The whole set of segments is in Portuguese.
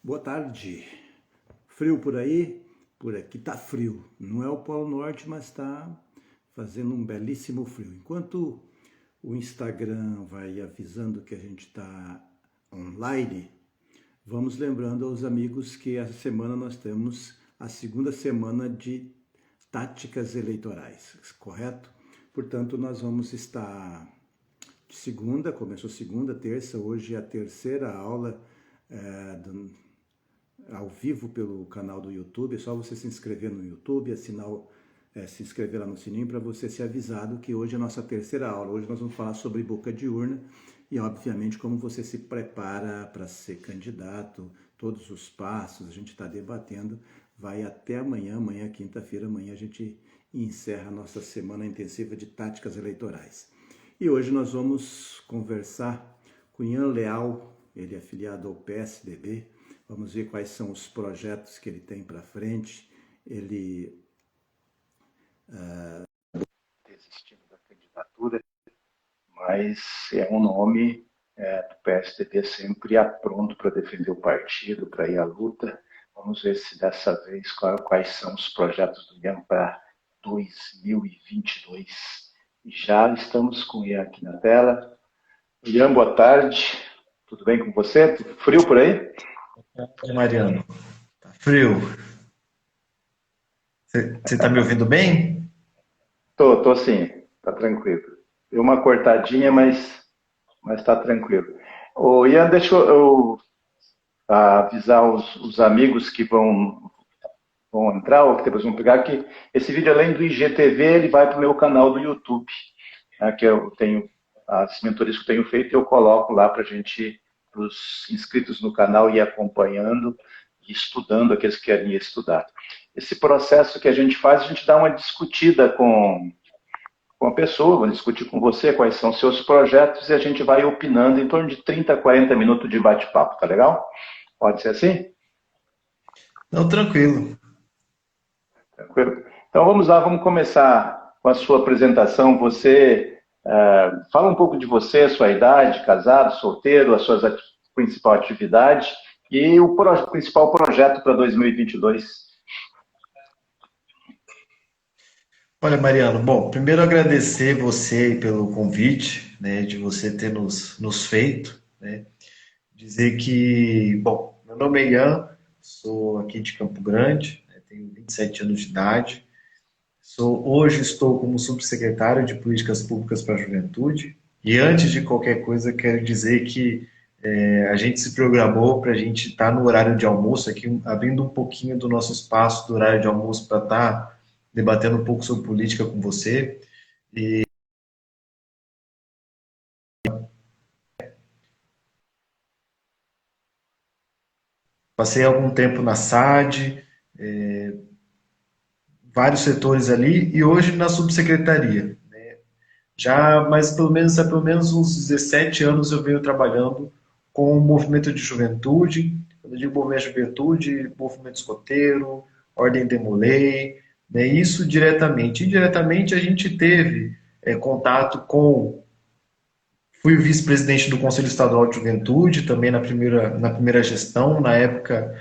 Boa tarde. Frio por aí? Por aqui tá frio. Não é o Polo Norte, mas está fazendo um belíssimo frio. Enquanto o Instagram vai avisando que a gente está online, vamos lembrando aos amigos que essa semana nós temos a segunda semana de táticas eleitorais, correto? Portanto, nós vamos estar de segunda, começou segunda, terça, hoje é a terceira aula ao vivo pelo canal do YouTube. É só você se inscrever no YouTube, se inscrever lá no sininho para você ser avisado que hoje é a nossa terceira aula. Hoje nós vamos falar sobre boca de urna e, obviamente, como você se prepara para ser candidato, todos os passos, a gente está debatendo, vai até amanhã, quinta-feira, amanhã a gente encerra a nossa semana intensiva de táticas eleitorais. E hoje nós vamos conversar com Ian Leal, ele é afiliado ao PSDB. Vamos ver quais são os projetos que ele tem para frente. Ele desistindo da candidatura, mas é um nome do PSDB sempre pronto para defender o partido, para ir à luta. Vamos ver se dessa vez quais são os projetos do Ian para 2022. Já estamos com o Ian aqui na tela. Ian, boa tarde. Tudo bem com você? Tudo frio por aí? Mariano, tá frio. Você está me ouvindo bem? Tô sim, tá tranquilo. Deu uma cortadinha, mas tá tranquilo. Ô, Ian, deixa eu avisar os amigos que vão entrar, ou que depois vão pegar, que esse vídeo, além do IGTV, ele vai para o meu canal do YouTube, né, que eu tenho, as mentorias que eu tenho feito, eu coloco lá para os inscritos no canal ir acompanhando e estudando, aqueles que querem estudar. Esse processo que a gente faz, a gente dá uma discutida com a pessoa, vou discutir com você quais são os seus projetos e a gente vai opinando em torno de 30, 40 minutos de bate-papo, tá legal? Pode ser assim? Não, tranquilo. Tranquilo? Então vamos lá, vamos começar com a sua apresentação. Você fala um pouco de você, sua idade, casado, solteiro, as suas principal atividade e o principal projeto para 2022. Olha, Mariano, bom, primeiro agradecer você pelo convite, né, de você ter nos feito, né, dizer que, bom, meu nome é Ian, sou aqui de Campo Grande, né, tenho 27 anos de idade, hoje estou como subsecretário de Políticas Públicas para a Juventude, e antes de qualquer coisa, quero dizer que a gente se programou para a gente estar no horário de almoço, aqui abrindo um pouquinho do nosso espaço do horário de almoço para estar debatendo um pouco sobre política com você. E passei algum tempo na SAD, vários setores ali, e hoje na subsecretaria. Já, mas há pelo menos uns 17 anos eu venho trabalhando com o movimento de juventude. Quando eu digo movimento de juventude, movimento escoteiro, ordem Demolei, né, isso diretamente. Indiretamente a gente teve contato com... Fui vice-presidente do Conselho Estadual de Juventude, também na primeira gestão, na época,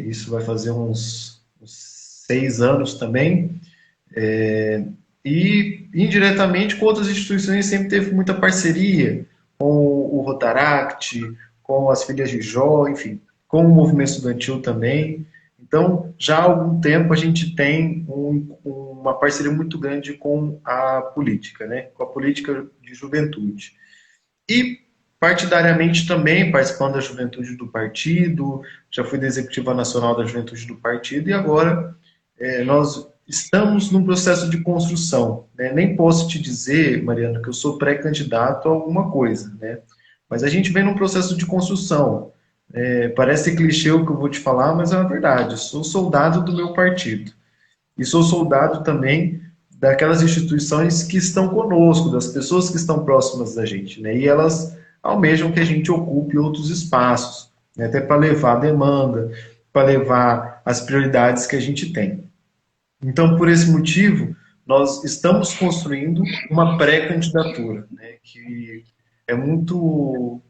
isso vai fazer uns 6 anos também, e indiretamente com outras instituições sempre teve muita parceria, com o Rotaract, com as filhas de Jó, enfim, com o movimento estudantil também. Então, já há algum tempo a gente tem uma parceria muito grande com a política, né? Com a política de juventude. E partidariamente também, participando da juventude do partido, já fui da executiva nacional da juventude do partido, e agora nós estamos num processo de construção, né? Nem posso te dizer, Mariana, que eu sou pré-candidato a alguma coisa, né? Mas a gente vem num processo de construção. Parece clichê o que eu vou te falar, mas é a verdade. Eu sou soldado do meu partido. E sou soldado também daquelas instituições que estão conosco, das pessoas que estão próximas da gente, né? E elas almejam que a gente ocupe outros espaços, né? Até para levar a demanda, para levar as prioridades que a gente tem. Então, por esse motivo, nós estamos construindo uma pré-candidatura, né, que é muito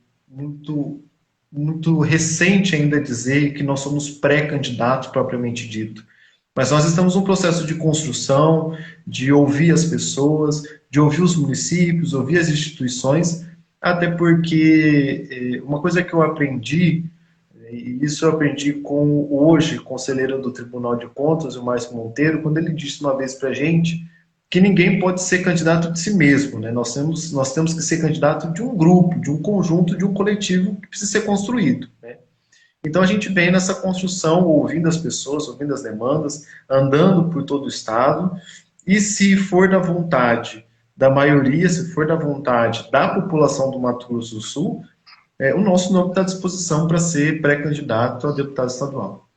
muito recente ainda dizer que nós somos pré-candidatos propriamente dito. Mas nós estamos num processo de construção, de ouvir as pessoas, de ouvir os municípios, ouvir as instituições, até porque uma coisa que eu aprendi, e isso eu aprendi com o hoje conselheiro do Tribunal de Contas, o Márcio Monteiro, quando ele disse uma vez para a gente que ninguém pode ser candidato de si mesmo, né? Nós temos que ser candidato de um grupo, de um conjunto, de um coletivo que precisa ser construído, né? Então a gente vem nessa construção, ouvindo as pessoas, ouvindo as demandas, andando por todo o Estado, e se for da vontade da maioria, se for da vontade da população do Mato Grosso do Sul, o nosso nome está à disposição para ser pré-candidato a deputado estadual.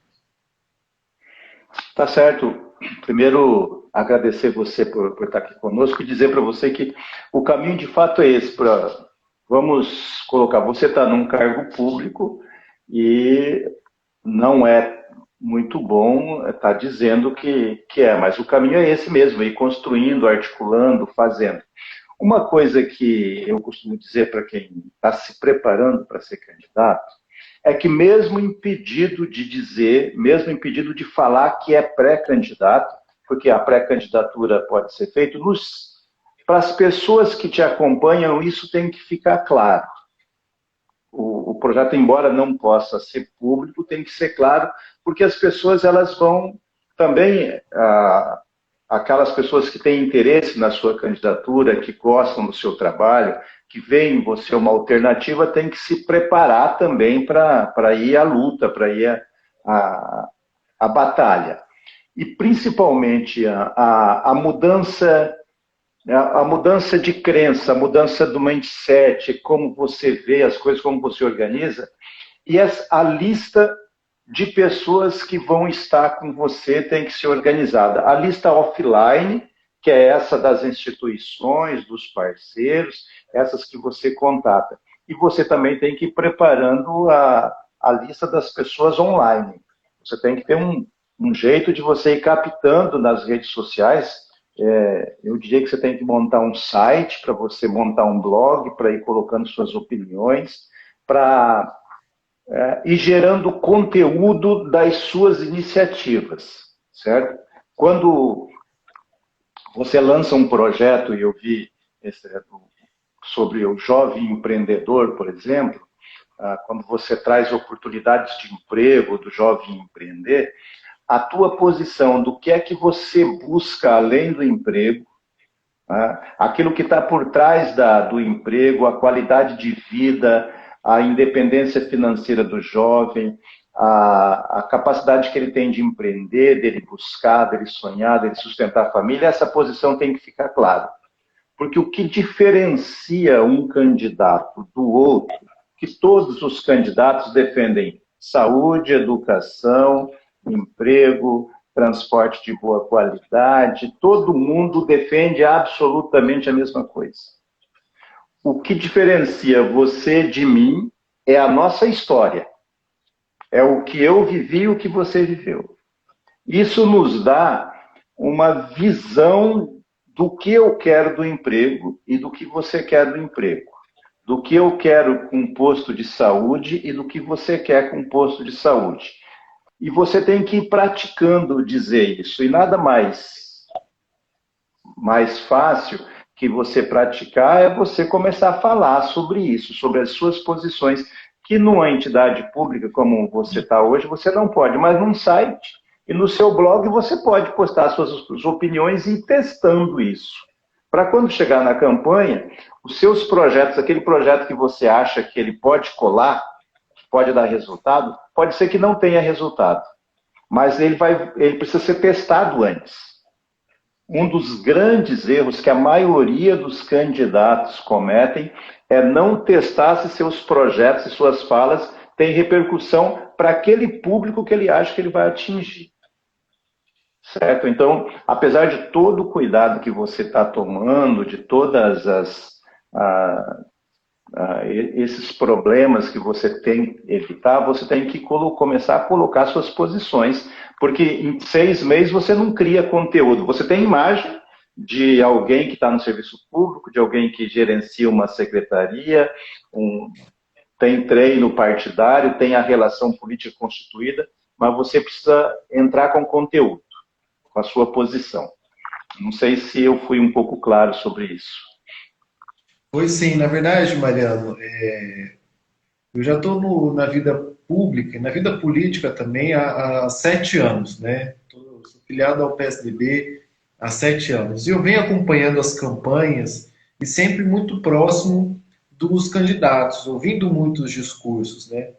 Tá certo. Primeiro, agradecer você por estar aqui conosco e dizer para você que o caminho de fato é esse. Vamos colocar, você está num cargo público e não é muito bom estar dizendo que é, mas o caminho é esse mesmo, ir construindo, articulando, fazendo. Uma coisa que eu costumo dizer para quem está se preparando para ser candidato, é que mesmo impedido de dizer, mesmo impedido de falar que é pré-candidato, porque a pré-candidatura pode ser feita, para as pessoas que te acompanham, isso tem que ficar claro. O projeto, embora não possa ser público, tem que ser claro, porque as pessoas elas vão também, aquelas pessoas que têm interesse na sua candidatura, que gostam do seu trabalho, que veem em você uma alternativa, tem que se preparar também para ir à luta, para ir à batalha. E principalmente a mudança de crença, a mudança do mindset, como você vê as coisas, como você organiza, e a lista de pessoas que vão estar com você tem que ser organizada. A lista offline, que é essa das instituições, dos parceiros, essas que você contata. E você também tem que ir preparando a lista das pessoas online. Você tem que ter um jeito de você ir captando nas redes sociais. Eu diria que você tem que montar um site para você montar um blog, para ir colocando suas opiniões, para ir gerando conteúdo das suas iniciativas, certo? Quando você lança um projeto, e eu vi sobre o jovem empreendedor, por exemplo, quando você traz oportunidades de emprego do jovem empreender, a tua posição do que é que você busca além do emprego, aquilo que está por trás do emprego, a qualidade de vida, a independência financeira do jovem, a capacidade que ele tem de empreender, dele buscar, dele sonhar, dele sustentar a família, essa posição tem que ficar clara. Porque o que diferencia um candidato do outro, que todos os candidatos defendem saúde, educação, emprego, transporte de boa qualidade, todo mundo defende absolutamente a mesma coisa. O que diferencia você de mim é a nossa história. É o que eu vivi e o que você viveu. Isso nos dá uma visão do que eu quero do emprego e do que você quer do emprego. Do que eu quero com posto de saúde e do que você quer com posto de saúde. E você tem que ir praticando dizer isso. E nada mais fácil que você praticar é você começar a falar sobre isso, sobre as suas posições, que numa entidade pública como você está hoje, você não pode, mas num site e no seu blog você pode postar suas opiniões e ir testando isso. Para quando chegar na campanha, os seus projetos, aquele projeto que você acha que ele pode colar, pode dar resultado, pode ser que não tenha resultado, mas ele precisa ser testado antes. Um dos grandes erros que a maioria dos candidatos cometem é não testar se seus projetos e suas falas têm repercussão para aquele público que ele acha que ele vai atingir. Certo? Então, apesar de todo o cuidado que você está tomando, de todas esses problemas que você tem que evitar, você tem que começar a colocar suas posições, porque em 6 meses você não cria conteúdo. Você tem imagem de alguém que está no serviço público, de alguém que gerencia uma secretaria, tem treino partidário, tem a relação política constituída, mas você precisa entrar com conteúdo, com a sua posição. Não sei se eu fui um pouco claro sobre isso. Pois sim, na verdade, Mariano, eu já estou na vida pública, e na vida política também há 7 anos, né? Sou filiado ao PSDB há 7 anos. E eu venho acompanhando as campanhas e sempre muito próximo dos candidatos, ouvindo muitos discursos, né?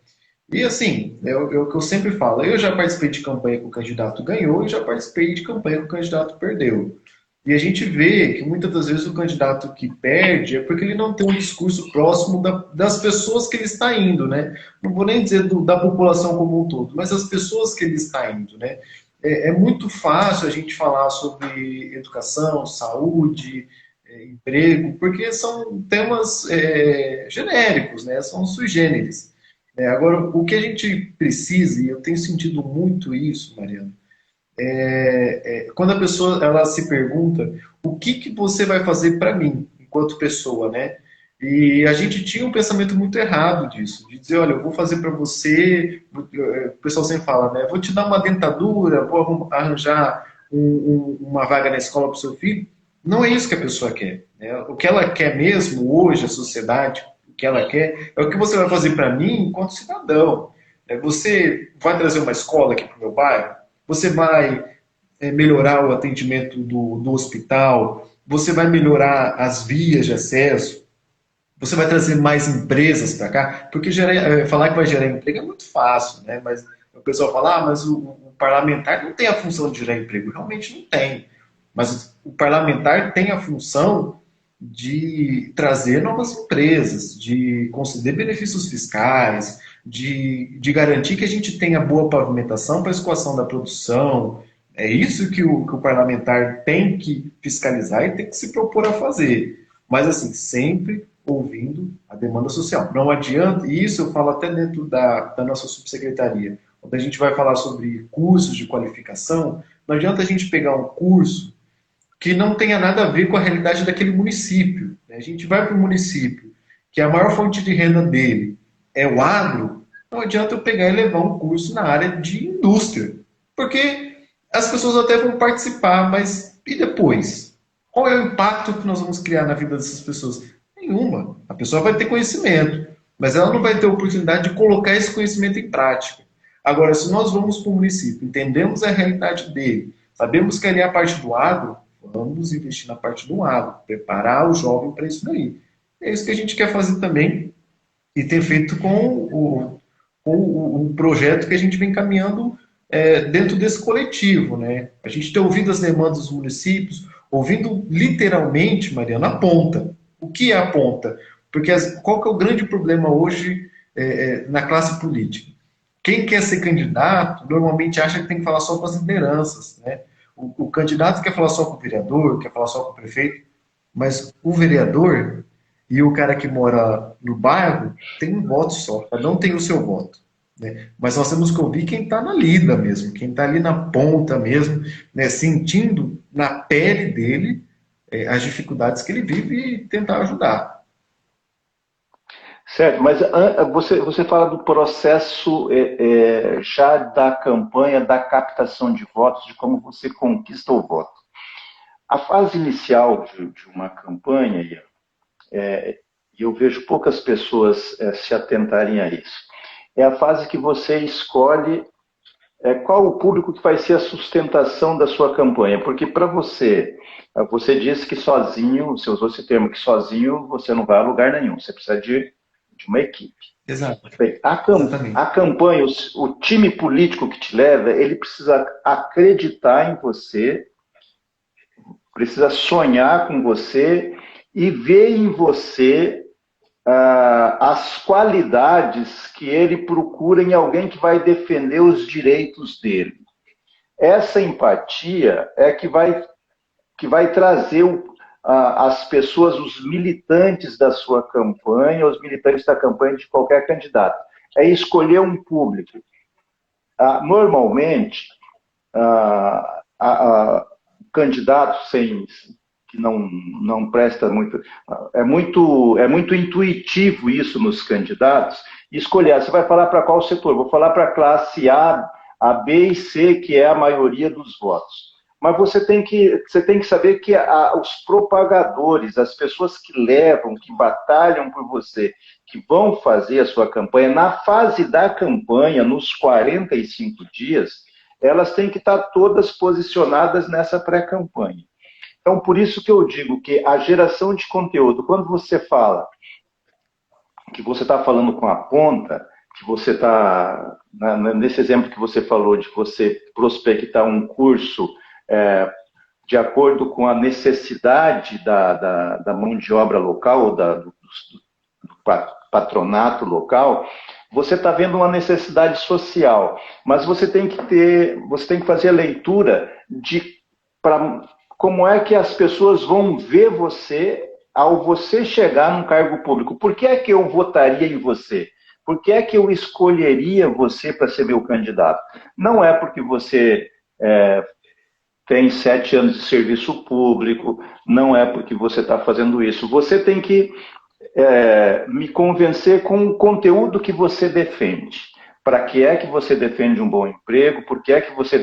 E assim, é o que eu sempre falo. Eu já participei de campanha que o candidato ganhou e já participei de campanha que o candidato perdeu. E a gente vê que muitas das vezes o candidato que perde é porque ele não tem um discurso próximo das pessoas que ele está indo, né? Não vou nem dizer da população como um todo, mas das pessoas que ele está indo, né? É muito fácil a gente falar sobre educação, saúde, emprego, porque são temas genéricos, né? São sui generis. Agora, o que a gente precisa, e eu tenho sentido muito isso, Mariana, quando a pessoa ela se pergunta o que você vai fazer para mim, enquanto pessoa, né? E a gente tinha um pensamento muito errado disso, de dizer, olha, eu vou fazer para você, o pessoal sempre fala, né? Vou te dar uma dentadura, vou arranjar uma vaga na escola para o seu filho. Não é isso que a pessoa quer, né? O que ela quer mesmo hoje, a sociedade, o que ela quer, é o que você vai fazer para mim enquanto cidadão. Você vai trazer uma escola aqui para o meu bairro? Você vai melhorar o atendimento do hospital? Você vai melhorar as vias de acesso? Você vai trazer mais empresas para cá? Porque falar que vai gerar emprego é muito fácil, né? Mas o pessoal fala, mas o parlamentar não tem a função de gerar emprego. Realmente não tem. Mas o parlamentar tem a função de trazer novas empresas, de conceder benefícios fiscais, de garantir que a gente tenha boa pavimentação para a escoação da produção. É isso que o parlamentar tem que fiscalizar e tem que se propor a fazer. Mas, assim, sempre ouvindo a demanda social. Não adianta, e isso eu falo até dentro da nossa subsecretaria, quando a gente vai falar sobre cursos de qualificação, não adianta a gente pegar um curso que não tenha nada a ver com a realidade daquele município. A gente vai para o município, que a maior fonte de renda dele é o agro, não adianta eu pegar e levar um curso na área de indústria. Porque as pessoas até vão participar, mas e depois? Qual é o impacto que nós vamos criar na vida dessas pessoas? Nenhuma. A pessoa vai ter conhecimento, mas ela não vai ter oportunidade de colocar esse conhecimento em prática. Agora, se nós vamos para o município, entendemos a realidade dele, sabemos que ali é a parte do agro, vamos investir na parte do agro, preparar o jovem para isso daí. É isso que a gente quer fazer também e ter feito com o projeto que a gente vem caminhando dentro desse coletivo, né? A gente tem ouvido as demandas dos municípios, ouvindo literalmente, Mariana, a ponta. O que é a ponta? Porque qual que é o grande problema hoje na classe política? Quem quer ser candidato normalmente acha que tem que falar só com as lideranças, né? O candidato quer falar só com o vereador, quer falar só com o prefeito, mas o vereador e o cara que mora no bairro tem um voto só, cada um tem o seu voto. Né? Mas nós temos que ouvir quem está na lida mesmo, quem está ali na ponta mesmo, né? Sentindo na pele dele as dificuldades que ele vive e tentar ajudar. Certo, mas você fala do processo já da campanha, da captação de votos, de como você conquista o voto. A fase inicial de uma campanha, e eu vejo poucas pessoas se atentarem a isso, é a fase que você escolhe qual o público que vai ser a sustentação da sua campanha. Porque para você disse que sozinho, você usou esse termo, que sozinho você não vai a lugar nenhum, você precisa de uma equipe. Exato. Bem, a campanha, o time político que te leva, ele precisa acreditar em você, precisa sonhar com você e ver em você as qualidades que ele procura em alguém que vai defender os direitos dele. Essa empatia é que vai trazer as pessoas, os militantes da sua campanha, os militantes da campanha de qualquer candidato. É escolher um público. Normalmente, candidatos que não presta muito. É muito intuitivo isso nos candidatos. Escolher, você vai falar para qual setor? Vou falar para a classe A, B e C, que é a maioria dos votos. Mas você tem que saber que os propagadores, as pessoas que levam, que batalham por você, que vão fazer a sua campanha, na fase da campanha, nos 45 dias, elas têm que estar todas posicionadas nessa pré-campanha. Então, por isso que eu digo que a geração de conteúdo, quando você fala que você está falando com a ponta, que você está, nesse exemplo que você falou, de você prospectar um curso de acordo com a necessidade da mão de obra local, ou do patronato local, você está vendo uma necessidade social, mas você tem que fazer a leitura de como é que as pessoas vão ver você ao você chegar num cargo público. Por que é que eu votaria em você? Por que é que eu escolheria você para ser meu candidato? Não é porque você tem 7 anos de serviço público, não é porque você está fazendo isso. Você tem que me convencer com o conteúdo que você defende. Para que é que você defende um bom emprego? Por que é que você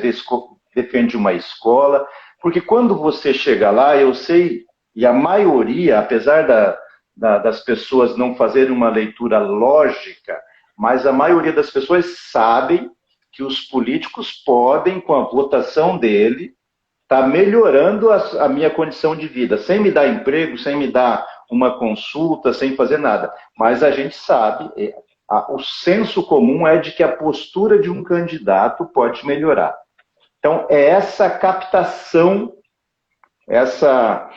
defende uma escola? Porque quando você chega lá, eu sei, e a maioria, apesar das pessoas não fazerem uma leitura lógica, mas a maioria das pessoas sabem que os políticos podem, com a votação dele, estar melhorando a minha condição de vida, sem me dar emprego, sem me dar uma consulta, sem fazer nada. Mas a gente sabe, o senso comum é de que a postura de um candidato pode melhorar. Então, é essa captação, essa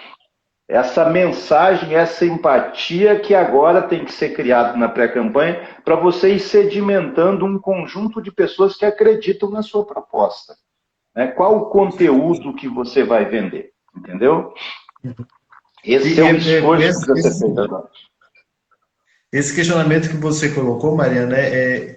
mensagem, essa empatia que agora tem que ser criada na pré-campanha para você ir sedimentando um conjunto de pessoas que acreditam na sua proposta. Qual o conteúdo que você vai vender? Entendeu? Esse é o esforço que você fez agora. Esse questionamento que você colocou, Mariana,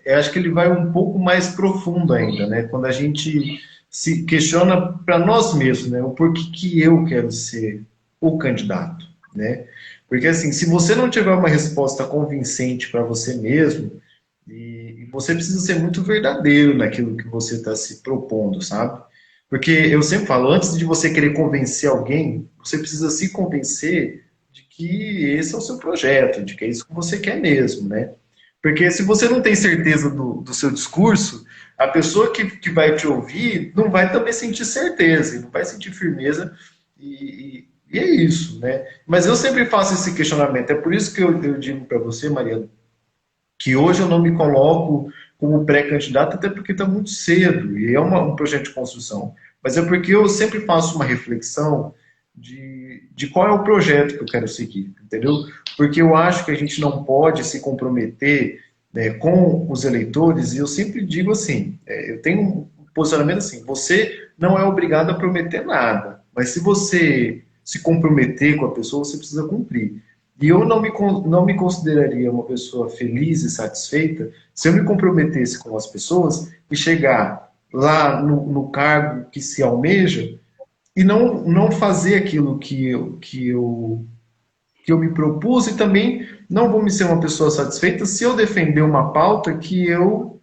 eu acho que ele vai um pouco mais profundo ainda, né? Quando a gente se questiona para nós mesmos, né? O porquê que eu quero ser o candidato, né? Porque, assim, se você não tiver uma resposta convincente para você mesmo, e você precisa ser muito verdadeiro naquilo que você está se propondo, sabe? Porque eu sempre falo, antes de você querer convencer alguém, você precisa se convencer de que esse é o seu projeto, de que é isso que você quer mesmo, né? Porque se você não tem certeza do seu discurso, a pessoa que vai te ouvir não vai também sentir certeza, não vai sentir firmeza, e é isso, né? Mas eu sempre faço esse questionamento, é por isso que eu digo para você, Mariana, que hoje eu não me coloco como pré-candidato, até porque está muito cedo, e é um projeto de construção. Mas é porque eu sempre faço uma reflexão de qual é o projeto que eu quero seguir, entendeu? Porque eu acho que a gente não pode se comprometer, né, com os eleitores, e eu sempre digo assim, eu tenho um posicionamento assim, você não é obrigado a prometer nada, mas se você se comprometer com a pessoa, você precisa cumprir. E eu não me consideraria uma pessoa feliz e satisfeita se eu me comprometesse com as pessoas e chegar lá no cargo que se almeja e não fazer aquilo que eu me propus, e também não vou me ser uma pessoa satisfeita se eu defender uma pauta que eu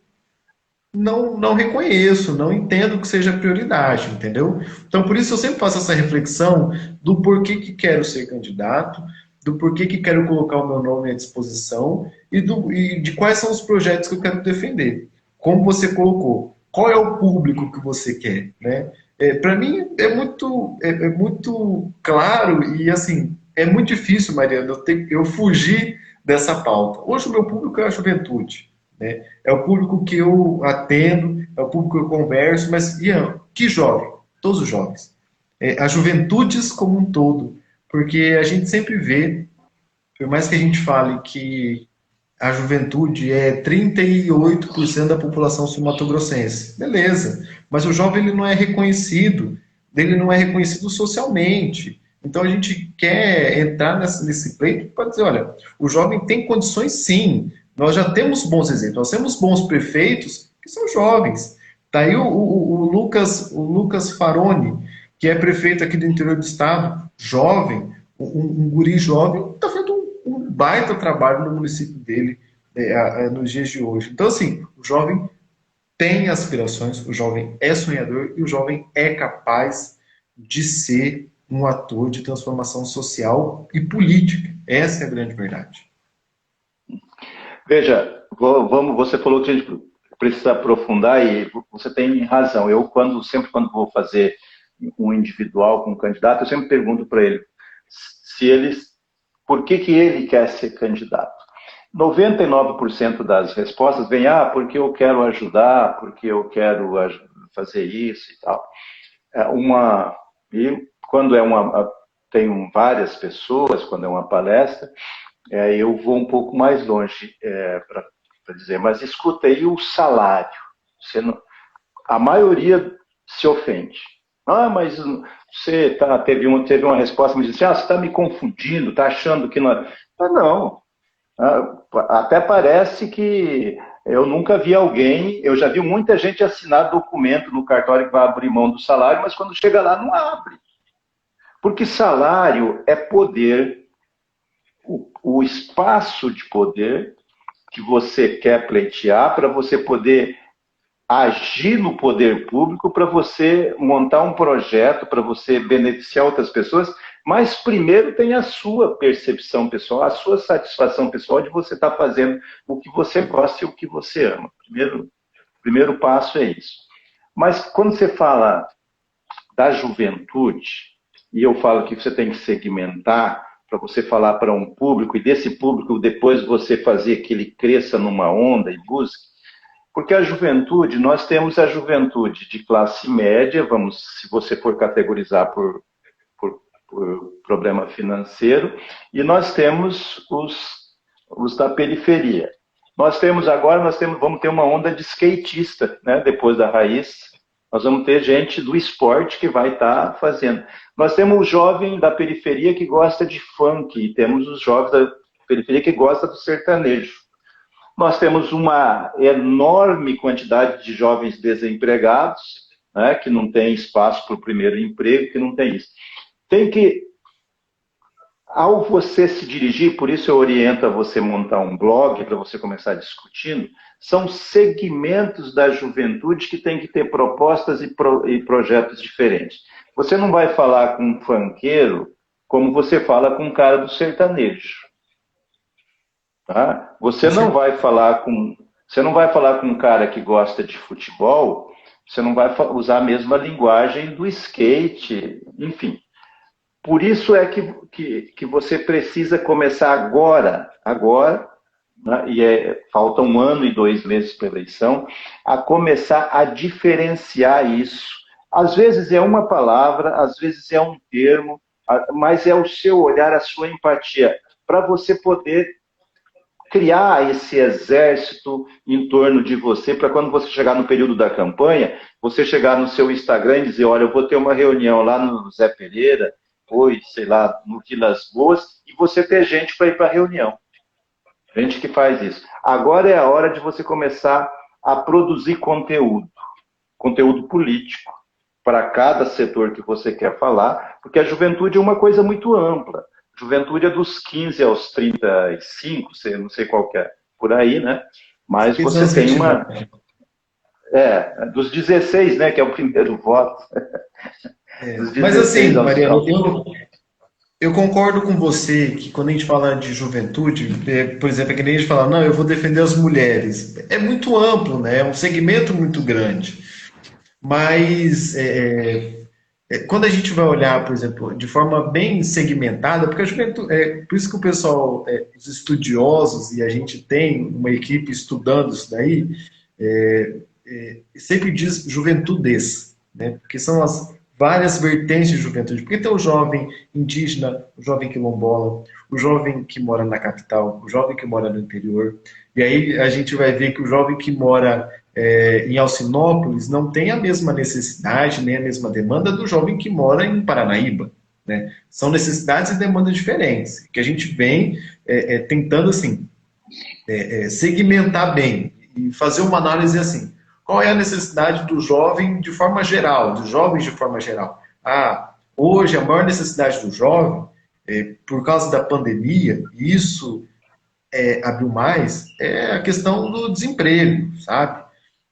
não reconheço, não entendo que seja prioridade, entendeu? Então, por isso eu sempre faço essa reflexão do porquê que quero ser candidato, do porquê que quero colocar o meu nome à disposição e de quais são os projetos que eu quero defender. Como você colocou, qual é o público que você quer, né? Para mim é muito claro e, assim, é muito difícil, Mariana, eu fugir dessa pauta. Hoje o meu público é a juventude, né? É o público que eu atendo, é o público que eu converso, mas, Ian, que jovem? Todos os jovens. As juventudes como um todo. Porque a gente sempre vê, por mais que a gente fale que a juventude é 38% da população sul-mato-grossense, beleza, mas o jovem ele não é reconhecido socialmente. Então a gente quer entrar nesse pleito para dizer, olha, o jovem tem condições sim, nós já temos bons exemplos, nós temos bons prefeitos que são jovens. Está aí o Lucas Faroni, que é prefeito aqui do interior do estado, jovem, um guri jovem, está fazendo um baita trabalho no município dele nos dias de hoje. Então, assim, o jovem tem aspirações, o jovem é sonhador e o jovem é capaz de ser um ator de transformação social e política. Essa é a grande verdade. Veja, você falou que a gente precisa aprofundar e você tem razão. Eu, sempre quando vou fazer um individual com um candidato, eu sempre pergunto para ele se eles, por que ele quer ser candidato. 99% das respostas vem, porque eu quero ajudar, porque eu quero fazer isso e tal. E quando tem várias pessoas, quando é uma palestra, eu vou um pouco mais longe para dizer, mas escuta aí o salário. A maioria se ofende. Mas você teve uma resposta me disse, você está me confundindo, está achando que não. Não. Até parece que eu nunca vi alguém, eu já vi muita gente assinar documento no cartório que vai abrir mão do salário, mas quando chega lá não abre. Porque salário é poder, o espaço de poder que você quer pleitear para você poder agir no poder público, para você montar um projeto, para você beneficiar outras pessoas, mas primeiro tem a sua percepção pessoal, a sua satisfação pessoal de você estar fazendo o que você gosta e o que você ama. Primeiro passo é isso. Mas quando você fala da juventude, e eu falo que você tem que segmentar para você falar para um público, e desse público depois você fazer que ele cresça numa onda e busque, porque a juventude, nós temos a juventude de classe média, se você for categorizar por problema financeiro, e nós temos os da periferia. Vamos ter uma onda de skatista, né? Depois da raiz, nós vamos ter gente do esporte que vai estar fazendo. Nós temos o jovem da periferia que gosta de funk, e temos os jovens da periferia que gostam do sertanejo. Nós temos uma enorme quantidade de jovens desempregados, né, que não tem espaço para o primeiro emprego, que não tem isso. Ao você se dirigir, por isso eu oriento a você montar um blog para você começar discutindo, são segmentos da juventude que tem que ter propostas e projetos diferentes. Você não vai falar com um funkeiro como você fala com um cara do sertanejo. Tá? Você não vai falar com um cara que gosta de futebol, você não vai usar a mesma linguagem do skate, enfim. Por isso é que você precisa começar agora, né, falta 1 ano e 2 meses para a eleição, a começar a diferenciar isso. Às vezes é uma palavra, às vezes é um termo, mas é o seu olhar, a sua empatia, para você poder criar esse exército em torno de você, para quando você chegar no período da campanha, você chegar no seu Instagram e dizer, olha, eu vou ter uma reunião lá no Zé Pereira, ou, sei lá, no Vilas Boas, e você ter gente para ir para a reunião. Gente que faz isso. Agora é a hora de você começar a produzir conteúdo político, para cada setor que você quer falar, porque a juventude é uma coisa muito ampla. Juventude é dos 15 aos 35, não sei qual que é, por aí, né? Mas você tem uma... dos 16, né? Que é o primeiro voto. Mas assim, Mariano, eu concordo com você que quando a gente fala de juventude, por exemplo, é que nem a gente fala, não, eu vou defender as mulheres. É muito amplo, né? É um segmento muito grande. Mas quando a gente vai olhar, por exemplo, de forma bem segmentada, porque a juventude, por isso que o pessoal, os estudiosos, e a gente tem uma equipe estudando isso daí, sempre diz juventudes, né? Porque são as várias vertentes de juventude. Porque tem o jovem indígena, o jovem quilombola, o jovem que mora na capital, o jovem que mora no interior. E aí a gente vai ver que o jovem que mora em Alcinópolis não tem a mesma necessidade, nem a mesma demanda do jovem que mora em Paranaíba. Né? São necessidades e demandas diferentes, que a gente vem tentando assim, segmentar bem e fazer uma análise assim. Qual é a necessidade do jovem de forma geral, dos jovens de forma geral? hoje a maior necessidade do jovem, por causa da pandemia, e isso abriu mais, é a questão do desemprego, sabe?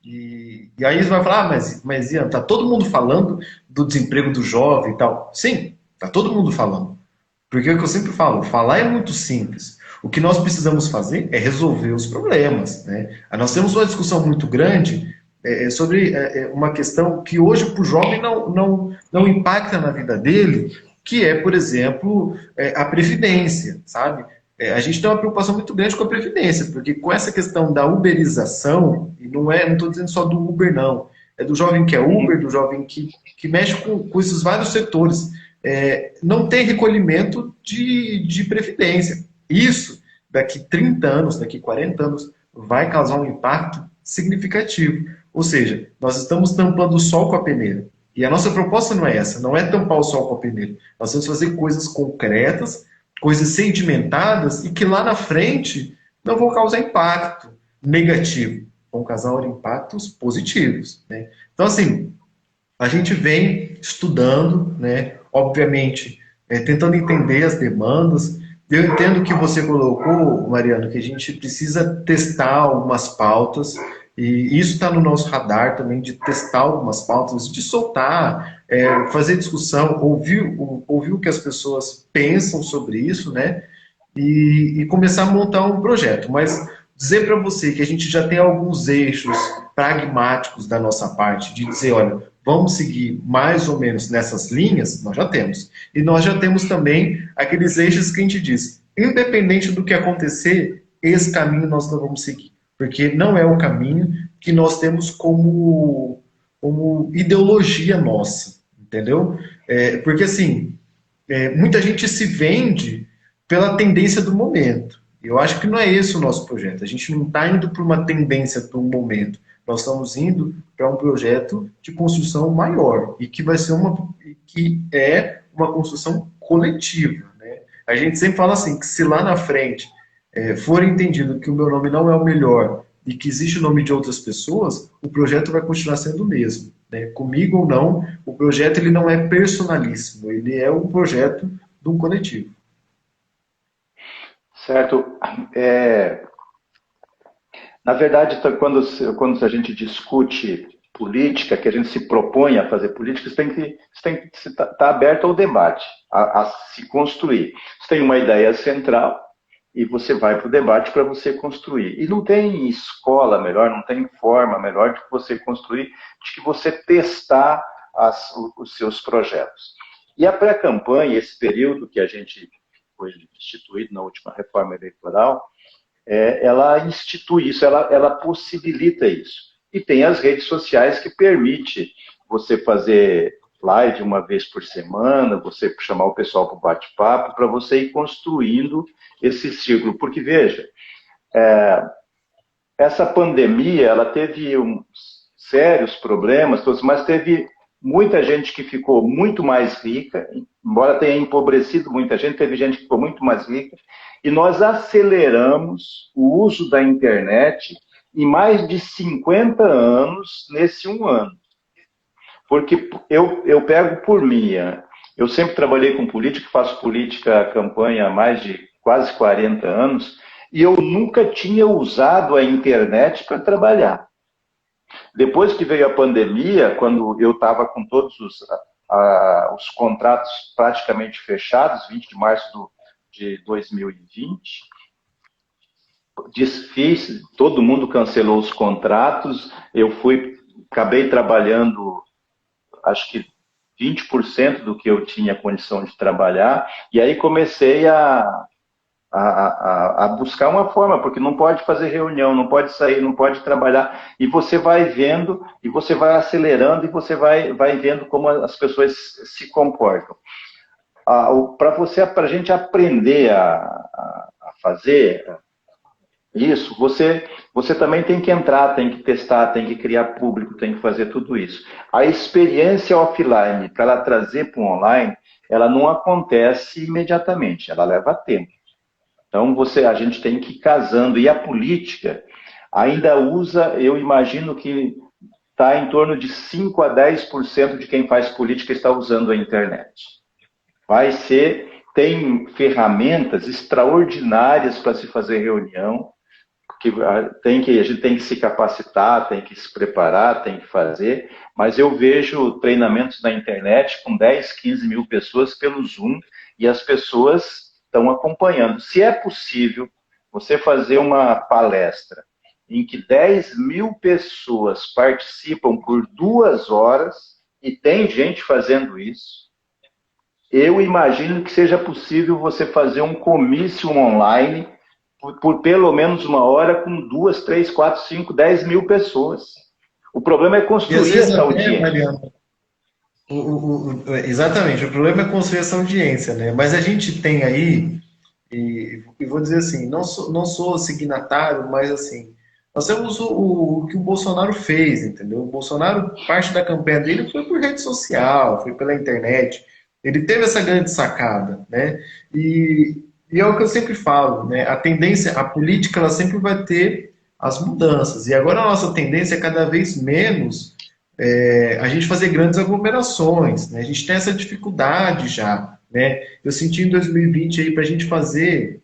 E aí você vai falar, mas Ian, tá todo mundo falando do desemprego do jovem e tal. Sim, tá todo mundo falando. Porque é o que eu sempre falo, falar é muito simples. O que nós precisamos fazer é resolver os problemas, né? Nós temos uma discussão muito grande sobre uma questão que hoje para o jovem não impacta na vida dele, que é, por exemplo, a previdência, sabe? A gente tem uma preocupação muito grande com a previdência, porque com essa questão da uberização, e não estou dizendo só do Uber, não, é do jovem que é Uber, do jovem que mexe com esses vários setores, não tem recolhimento de previdência. Isso, daqui 30 anos, daqui 40 anos, vai causar um impacto significativo. Ou seja, nós estamos tampando o sol com a peneira. E a nossa proposta não é essa, não é tampar o sol com a peneira. Nós temos que fazer coisas concretas, coisas sedimentadas e que lá na frente não vão causar impacto negativo, vão causar impactos positivos, né? Então, assim, a gente vem estudando, né? Obviamente, tentando entender as demandas. Eu entendo que você colocou, Mariano, que a gente precisa testar algumas pautas, e isso está no nosso radar também, de testar algumas pautas, de soltar, fazer discussão, ouvir o que as pessoas pensam sobre isso, né? E começar a montar um projeto. Mas dizer para você que a gente já tem alguns eixos pragmáticos da nossa parte, de dizer, olha, vamos seguir mais ou menos nessas linhas, nós já temos. E nós já temos também aqueles eixos que a gente diz, independente do que acontecer, esse caminho nós não vamos seguir. Porque não é o caminho que nós temos como ideologia nossa, entendeu? Porque, assim, muita gente se vende pela tendência do momento. Eu acho que não é esse o nosso projeto. A gente não está indo para uma tendência do momento. Nós estamos indo para um projeto de construção maior e que vai ser uma construção coletiva, né? A gente sempre fala assim que se lá na frente for entendido que o meu nome não é o melhor e que existe o nome de outras pessoas, o projeto vai continuar sendo o mesmo, né? Comigo ou não, o projeto ele não é personalíssimo, ele é um projeto de um coletivo. Certo. Na verdade, quando a gente discute política, que a gente se propõe a fazer política, você tem que estar aberto ao debate, a se construir. Você tem uma ideia central e você vai para o debate para você construir. E não tem escola melhor, não tem forma melhor de você construir, de que você testar os seus projetos. E a pré-campanha, esse período que a gente foi instituído na última reforma eleitoral, ela institui isso, ela possibilita isso. E tem as redes sociais que permite você fazer live uma vez por semana, você chamar o pessoal para o bate-papo, para você ir construindo esse círculo. Porque, veja, essa pandemia, ela teve sérios problemas, mas teve muita gente que ficou muito mais rica, embora tenha empobrecido muita gente, teve gente que ficou muito mais rica, e nós aceleramos o uso da internet em mais de 50 anos nesse um ano. Porque eu pego por mim, eu sempre trabalhei com política, faço política, campanha há mais de quase 40 anos, e eu nunca tinha usado a internet para trabalhar. Depois que veio a pandemia, quando eu estava com todos os contratos praticamente fechados, 20 de março de 2020, desfiz, todo mundo cancelou os contratos, acabei trabalhando, acho que 20% do que eu tinha condição de trabalhar, e aí comecei a buscar uma forma, porque não pode fazer reunião, não pode sair, não pode trabalhar, e você vai vendo, e você vai acelerando, e você vai vendo como as pessoas se comportam. Para a gente aprender a fazer isso, você também tem que entrar, tem que testar, tem que criar público, tem que fazer tudo isso. A experiência offline, para ela trazer para o online, ela não acontece imediatamente, ela leva tempo. Então, a gente tem que ir casando. E a política ainda usa, eu imagino que está em torno de 5 a 10% de quem faz política está usando a internet. Vai ser, tem ferramentas extraordinárias para se fazer reunião, que a gente tem que se capacitar, tem que se preparar, tem que fazer, mas eu vejo treinamentos na internet com 10, 15 mil pessoas pelo Zoom e as pessoas estão acompanhando. Se é possível você fazer uma palestra em que 10 mil pessoas participam por 2 horas, e tem gente fazendo isso, eu imagino que seja possível você fazer um comício online por pelo menos 1 hora com 2, 3, 4, 5, 10 mil pessoas. O problema é E às construir vezes essa até, audiência. Mariana, exatamente, o problema é construir essa audiência, né? Mas a gente tem aí, e vou dizer assim, não sou signatário, mas assim, nós temos o que o Bolsonaro fez, entendeu? O Bolsonaro, parte da campanha dele foi por rede social, foi pela internet. Ele teve essa grande sacada, né? E é o que eu sempre falo, né? A tendência, a política, ela sempre vai ter as mudanças. E agora a nossa tendência é cada vez menos a gente fazer grandes aglomerações, né? A gente tem essa dificuldade já, né? Eu senti em 2020 aí para a gente fazer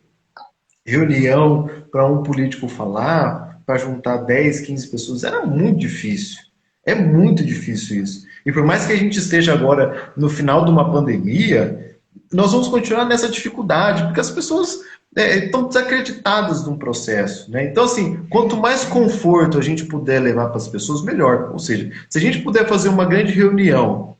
reunião para um político falar, para juntar 10, 15 pessoas, era muito difícil. É muito difícil isso. E por mais que a gente esteja agora no final de uma pandemia, nós vamos continuar nessa dificuldade, porque as pessoas estão desacreditadas no processo, né? Então, assim, quanto mais conforto a gente puder levar para as pessoas, melhor. Ou seja, se a gente puder fazer uma grande reunião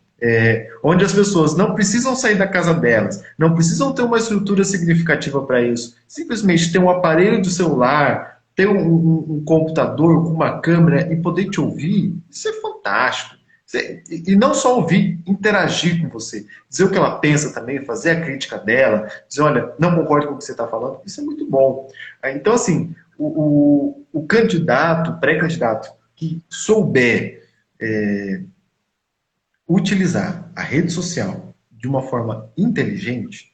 onde as pessoas não precisam sair da casa delas, não precisam ter uma estrutura significativa para isso, simplesmente ter um aparelho de celular, ter um computador com uma câmera e poder te ouvir, isso é fantástico. E não só ouvir, interagir com você, dizer o que ela pensa também, fazer a crítica dela, dizer, olha, não concordo com o que você está falando, isso é muito bom. Então, assim, o candidato, o pré-candidato que souber utilizar a rede social de uma forma inteligente,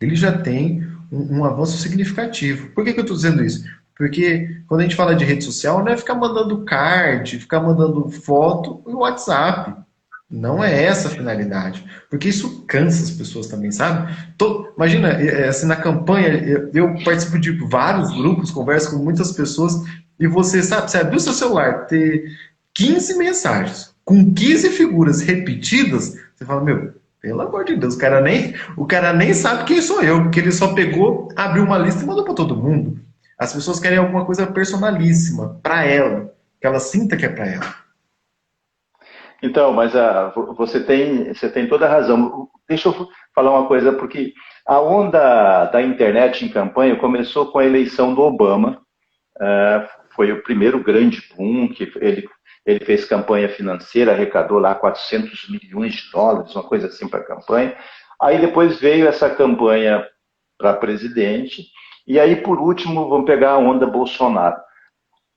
ele já tem um avanço significativo. Por que eu estou dizendo isso? Porque quando a gente fala de rede social, não é ficar mandando card, ficar mandando foto no WhatsApp. Não é essa a finalidade. Porque isso cansa as pessoas também, sabe? Imagina, assim, na campanha, eu participo de vários grupos, converso com muitas pessoas, e você abriu seu celular, ter 15 mensagens, com 15 figuras repetidas, você fala, meu, pelo amor de Deus, o cara nem sabe quem sou eu, porque ele só pegou, abriu uma lista e mandou para todo mundo. As pessoas querem alguma coisa personalíssima, para ela, que ela sinta que é para ela. Então, mas você tem toda a razão. Deixa eu falar uma coisa, porque a onda da internet em campanha começou com a eleição do Obama. Foi o primeiro grande boom, que ele fez campanha financeira, arrecadou lá 400 milhões de dólares, uma coisa assim para a campanha. Aí depois veio essa campanha para presidente, e aí por último vamos pegar a onda Bolsonaro.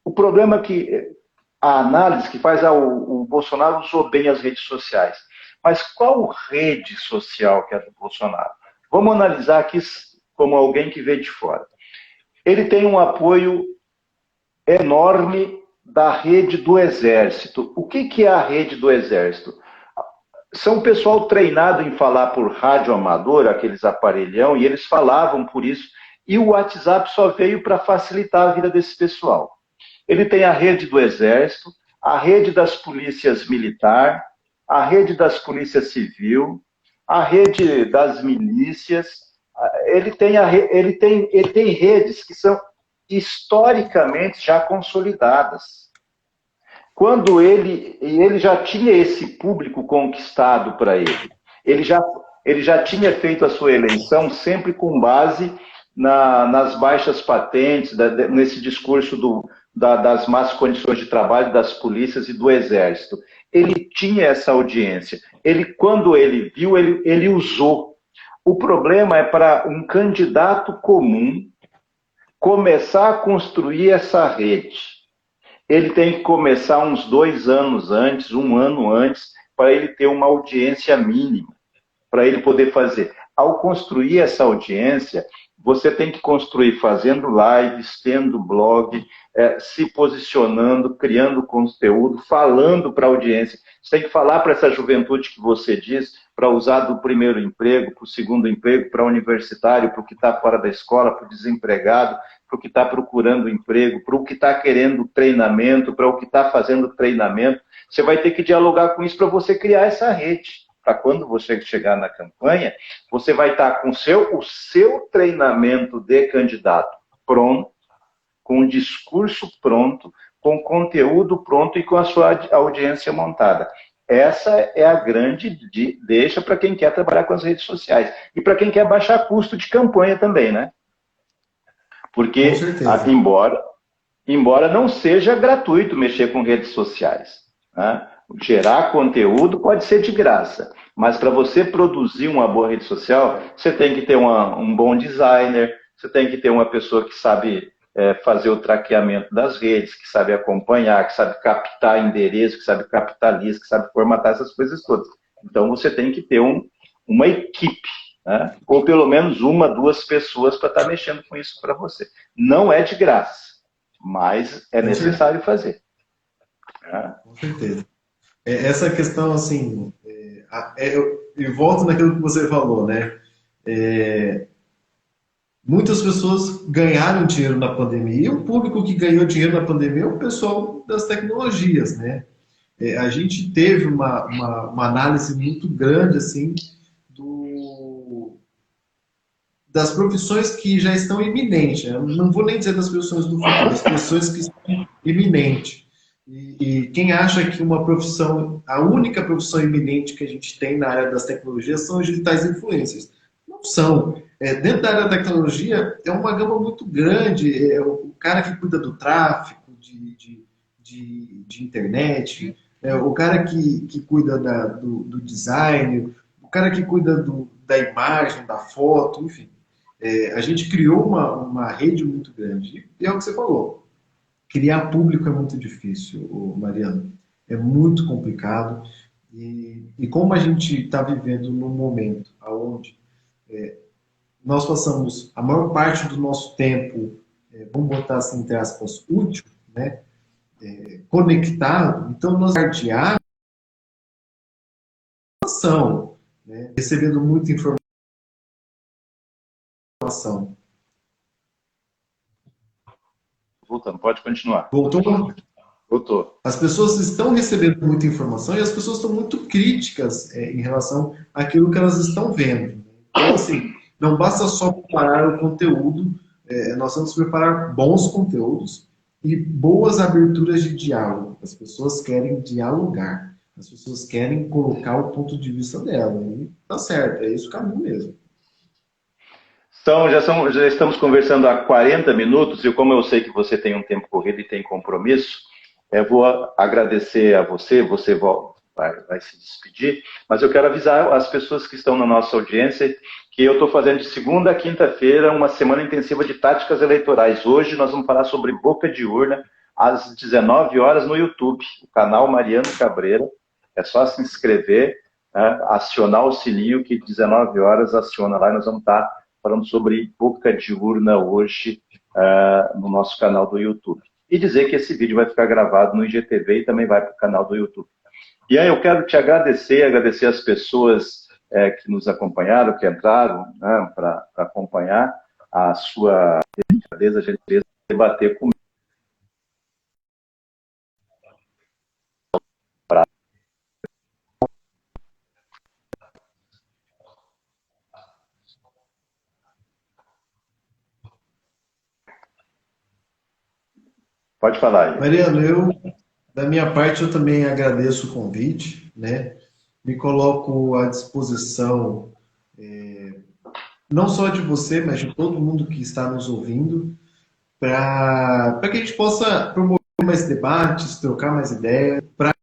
O problema é que a análise que faz, o Bolsonaro usou bem as redes sociais, mas qual rede social que é do Bolsonaro? Vamos analisar aqui como alguém que vê de fora. Ele tem um apoio enorme da rede do Exército. O que é a rede do Exército? São pessoal treinado em falar por rádio amador, aqueles aparelhão, e eles falavam por isso, e o WhatsApp só veio para facilitar a vida desse pessoal. Ele tem a rede do Exército, a rede das polícias militar, a rede das polícias civil, a rede das milícias. Ele tem redes que são historicamente já consolidadas. Quando ele já tinha esse público conquistado para ele já tinha feito a sua eleição sempre com base nas baixas patentes, nesse discurso das más condições de trabalho das polícias e do Exército. Ele tinha essa audiência. Quando ele viu, ele usou. O problema é para um candidato comum começar a construir essa rede. Ele tem que começar uns 2 anos antes, 1 ano antes, para ele ter uma audiência mínima, para ele poder fazer. Ao construir essa audiência, você tem que construir fazendo lives, tendo blog, se posicionando, criando conteúdo, falando para a audiência. Você tem que falar para essa juventude que você diz, para usar do primeiro emprego, para o segundo emprego, para o universitário, para o que está fora da escola, para o desempregado, para o que está procurando emprego, para o que está querendo treinamento, para o que está fazendo treinamento. Você vai ter que dialogar com isso para você criar essa rede. Para quando você chegar na campanha, você vai estar com o seu treinamento de candidato pronto, com o discurso pronto, com o conteúdo pronto e com a sua audiência montada. Essa é a grande deixa para quem quer trabalhar com as redes sociais. E para quem quer baixar custo de campanha também, né? Porque, embora não seja gratuito mexer com redes sociais, né? Gerar conteúdo pode ser de graça, mas para você produzir uma boa rede social, você tem que ter um bom designer, você tem que ter uma pessoa que sabe fazer o traqueamento das redes, que sabe acompanhar, que sabe captar endereço, que sabe captar lista, que sabe formatar essas coisas todas. Então você tem que ter uma equipe, né? Ou pelo menos uma, duas pessoas para estar mexendo com isso para você. Não é de graça, mas é necessário fazer. Com certeza. Essa questão, assim, eu volto naquilo que você falou, né? Muitas pessoas ganharam dinheiro na pandemia, e o público que ganhou dinheiro na pandemia é o pessoal das tecnologias, né? A gente teve uma análise muito grande, assim, das profissões que já estão iminentes. Eu não vou nem dizer das profissões do futuro, das profissões que estão iminentes. E quem acha que uma profissão, a única profissão iminente que a gente tem na área das tecnologias são os digitais influencers. Não são. Dentro da área da tecnologia é uma gama muito grande. O cara que cuida do tráfego, de internet, o cara que cuida do design, o cara que cuida da imagem, da foto, enfim. A gente criou uma rede muito grande. E é o que você falou. Criar público é muito difícil, Mariano. É muito complicado. E como a gente está vivendo num momento onde nós passamos a maior parte do nosso tempo, vamos botar assim, entre aspas, útil, né? Conectado, então nós adiar informação, né? Recebendo muita informação. Voltando, pode continuar. Voltou? As pessoas estão recebendo muita informação e as pessoas estão muito críticas em relação àquilo que elas estão vendo. Então, assim, não basta só preparar o conteúdo, nós temos que preparar bons conteúdos e boas aberturas de diálogo. As pessoas querem dialogar, as pessoas querem colocar o ponto de vista dela. E tá certo, é isso o caminho mesmo. Então, já estamos conversando há 40 minutos, e como eu sei que você tem um tempo corrido e tem compromisso, eu vou agradecer a você vai se despedir, mas eu quero avisar as pessoas que estão na nossa audiência que eu estou fazendo de segunda a quinta-feira uma semana intensiva de táticas eleitorais. Hoje nós vamos falar sobre boca de urna, às 19 horas no YouTube, o canal Mariano Cabreira. É só se inscrever, né, acionar o sininho que 19 horas aciona lá e nós vamos estar falando sobre boca de urna hoje no nosso canal do YouTube. E dizer que esse vídeo vai ficar gravado no IGTV e também vai para o canal do YouTube. E aí eu quero te agradecer as pessoas que nos acompanharam, que entraram, né, para acompanhar a sua gentileza de debater comigo. Pode falar aí. Mariano, da minha parte, eu também agradeço o convite, né? Me coloco à disposição, não só de você, mas de todo mundo que está nos ouvindo, para que a gente possa promover mais debates, trocar mais ideias, para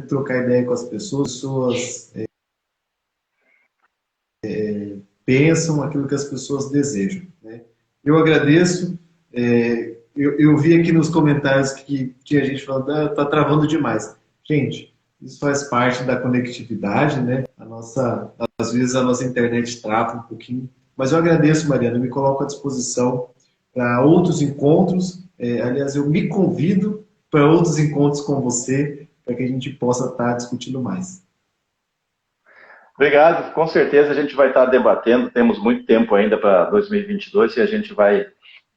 trocar ideia com as pessoas pensam aquilo que as pessoas desejam, né? Eu agradeço. Eu vi aqui nos comentários que a gente falando, tá travando demais. Gente, isso faz parte da conectividade, né? Às vezes a nossa internet trava um pouquinho, Mas eu agradeço, Mariana, eu me coloco à disposição para outros encontros. Aliás, eu me convido para outros encontros com você, para que a gente possa estar discutindo mais. Obrigado, com certeza a gente vai estar debatendo, temos muito tempo ainda para 2022 e a gente vai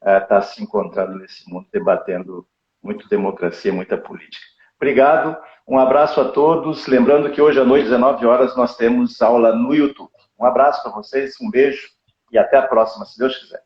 estar se encontrando nesse mundo, debatendo muito democracia, muita política. Obrigado, um abraço a todos, lembrando que hoje à noite, 19 horas, nós temos aula no YouTube. Um abraço para vocês, um beijo e até a próxima, se Deus quiser.